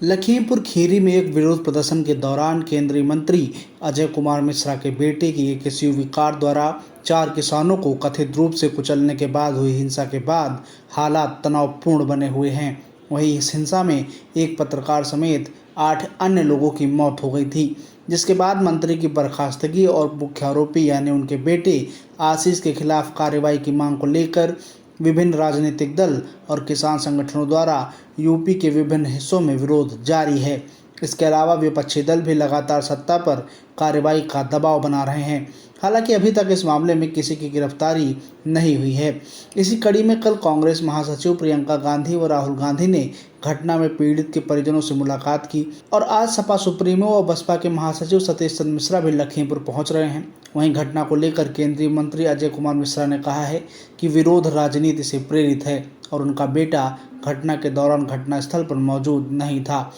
लखीमपुर खीरी में एक विरोध प्रदर्शन के दौरान केंद्रीय मंत्री अजय कुमार मिश्रा के बेटे की एक एसयूवी कार द्वारा 4 किसानों को कथित रूप से कुचलने के बाद हुई हिंसा के बाद हालात तनावपूर्ण बने हुए हैं। वहीं इस हिंसा में एक पत्रकार समेत 8 अन्य लोगों की मौत हो गई थी, जिसके बाद मंत्री की बर्खास्तगी और मुख्य आरोपी यानी उनके बेटे आशीष के खिलाफ कार्रवाई की मांग को लेकर विभिन्न राजनीतिक दल और किसान संगठनों द्वारा यूपी के विभिन्न हिस्सों में विरोध जारी है। इसके अलावा विपक्षी दल भी लगातार सत्ता पर कार्रवाई का दबाव बना रहे हैं। हालांकि अभी तक इस मामले में किसी की गिरफ्तारी नहीं हुई है। इसी कड़ी में कल कांग्रेस महासचिव प्रियंका गांधी व राहुल गांधी ने घटना में पीड़ित के परिजनों से मुलाकात की और आज सपा सुप्रीमो और बसपा के महासचिव सतीश चंद्र मिश्रा भी लखीमपुर पहुंच रहे हैं। वहीं घटना को लेकर केंद्रीय मंत्री अजय कुमार मिश्रा ने कहा है कि विरोध राजनीति से प्रेरित है और उनका बेटा घटना के दौरान घटनास्थल पर मौजूद नहीं था।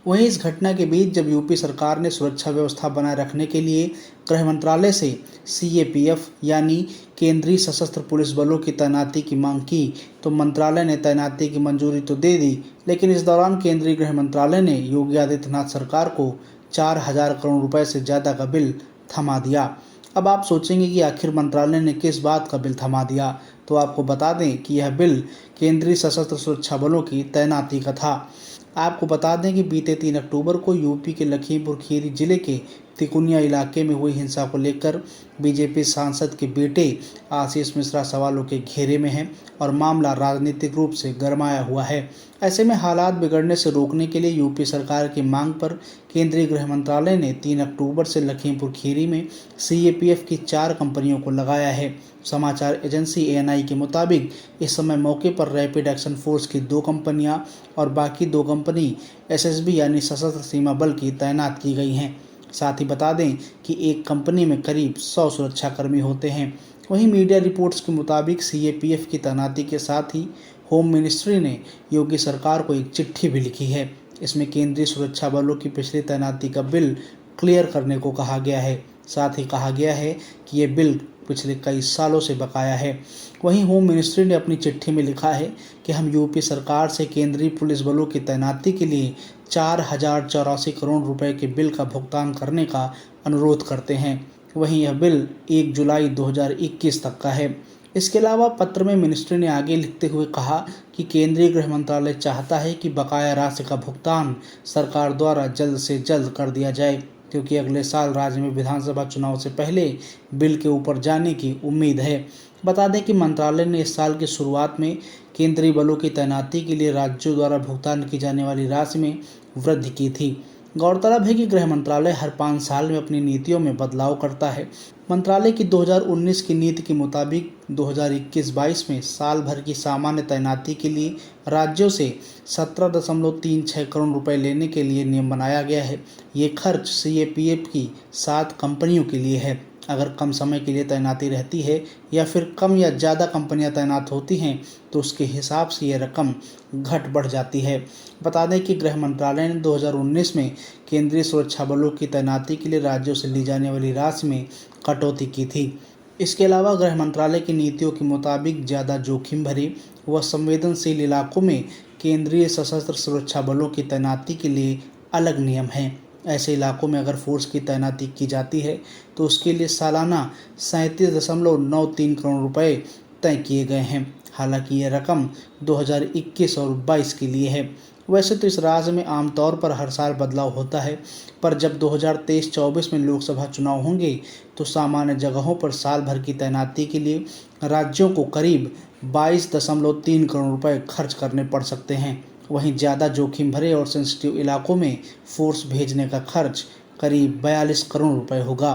वहीं इस घटना के बीच जब यूपी सरकार ने सुरक्षा व्यवस्था बनाए रखने के लिए गृह मंत्रालय से सीएपीएफ यानी केंद्रीय सशस्त्र पुलिस बलों की तैनाती की मांग की, तो मंत्रालय ने तैनाती की मंजूरी तो दे दी, लेकिन इस दौरान केंद्रीय गृह मंत्रालय ने योगी आदित्यनाथ सरकार को 4,000 करोड़ रुपए से ज़्यादा का बिल थमा दिया। अब आप सोचेंगे कि आखिर मंत्रालय ने किस बात का बिल थमा दिया, तो आपको बता दें कि यह बिल केंद्रीय सशस्त्र सुरक्षा बलों की तैनाती का था। आपको बता दें कि बीते 3 अक्टूबर को यूपी के लखीमपुर खीरी जिले के तिकुनिया इलाके में हुई हिंसा को लेकर बीजेपी सांसद के बेटे आशीष मिश्रा सवालों के घेरे में हैं और मामला राजनीतिक रूप से गरमाया हुआ है। ऐसे में हालात बिगड़ने से रोकने के लिए यूपी सरकार की मांग पर केंद्रीय गृह मंत्रालय ने 3 अक्टूबर से लखीमपुर खीरी में सीएपीएफ की 4 कंपनियों को लगाया है। समाचार एजेंसी एएनआई के मुताबिक इस समय मौके पर रैपिड एक्शन फोर्स की 2 कंपनियां और बाकी 2 कंपनी एसएसबी यानी सशस्त्र सीमा बल की तैनात की गई हैं। साथ ही बता दें कि एक कंपनी में करीब 100 सुरक्षाकर्मी होते हैं। वहीं मीडिया रिपोर्ट्स के मुताबिक सीएपीएफ की तैनाती के साथ ही होम मिनिस्ट्री ने योगी सरकार को एक चिट्ठी भी लिखी है। इसमें केंद्रीय सुरक्षा बलों की पिछली तैनाती का बिल क्लियर करने को कहा गया है। साथ ही कहा गया है कि ये बिल पिछले कई सालों से बकाया है। वहीं होम मिनिस्ट्री ने अपनी चिट्ठी में लिखा है कि हम यूपी सरकार से केंद्रीय पुलिस बलों की तैनाती के लिए 4,084 करोड़ रुपए के बिल का भुगतान करने का अनुरोध करते हैं। वहीं यह बिल 1 जुलाई 2021 तक का है। इसके अलावा पत्र में मिनिस्ट्री ने आगे लिखते हुए कहा कि केंद्रीय गृह मंत्रालय चाहता है कि बकाया राशि का भुगतान सरकार द्वारा जल्द से जल्द कर दिया जाए, क्योंकि अगले साल राज्य में विधानसभा चुनाव से पहले बिल के ऊपर जाने की उम्मीद है। बता दें कि मंत्रालय ने इस साल की शुरुआत में केंद्रीय बलों की तैनाती के लिए राज्यों द्वारा भुगतान की जाने वाली राशि में वृद्धि की थी। गौरतलब है कि गृह मंत्रालय हर 5 साल में अपनी नीतियों में बदलाव करता है। मंत्रालय की 2019 की नीति के मुताबिक 2021-22 में साल भर की सामान्य तैनाती के लिए राज्यों से 17.36 करोड़ रुपए लेने के लिए नियम बनाया गया है। ये खर्च सीएपीएफ की 7 कंपनियों के लिए है। अगर कम समय के लिए तैनाती रहती है या फिर कम या ज़्यादा कंपनियां तैनात होती हैं तो उसके हिसाब से ये रकम घट बढ़ जाती है। बता दें कि गृह मंत्रालय ने 2019 में केंद्रीय सुरक्षा बलों की तैनाती के लिए राज्यों से ली जाने वाली राशि में कटौती की थी। इसके अलावा गृह मंत्रालय की नीतियों के मुताबिक ज़्यादा जोखिम भरे व संवेदनशील इलाकों में केंद्रीय सशस्त्र सुरक्षा बलों की तैनाती के लिए अलग नियम हैं। ऐसे इलाकों में अगर फोर्स की तैनाती की जाती है तो उसके लिए सालाना 37.93 करोड़ रुपए तय किए गए हैं। हालांकि यह रकम 2021 और 22 के लिए है। वैसे तो इस राज्य में आमतौर पर हर साल बदलाव होता है, पर जब 2023-24 में लोकसभा चुनाव होंगे तो सामान्य जगहों पर साल भर की तैनाती के लिए राज्यों को करीब 22.3 करोड़ रुपए खर्च करने पड़ सकते हैं। वहीं ज़्यादा जोखिम भरे और सेंसिटिव इलाकों में फोर्स भेजने का खर्च करीब 42 करोड़ रुपए होगा।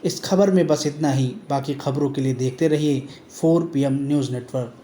इस खबर में बस इतना ही। बाकी खबरों के लिए देखते रहिए 4 PM न्यूज़ नेटवर्क।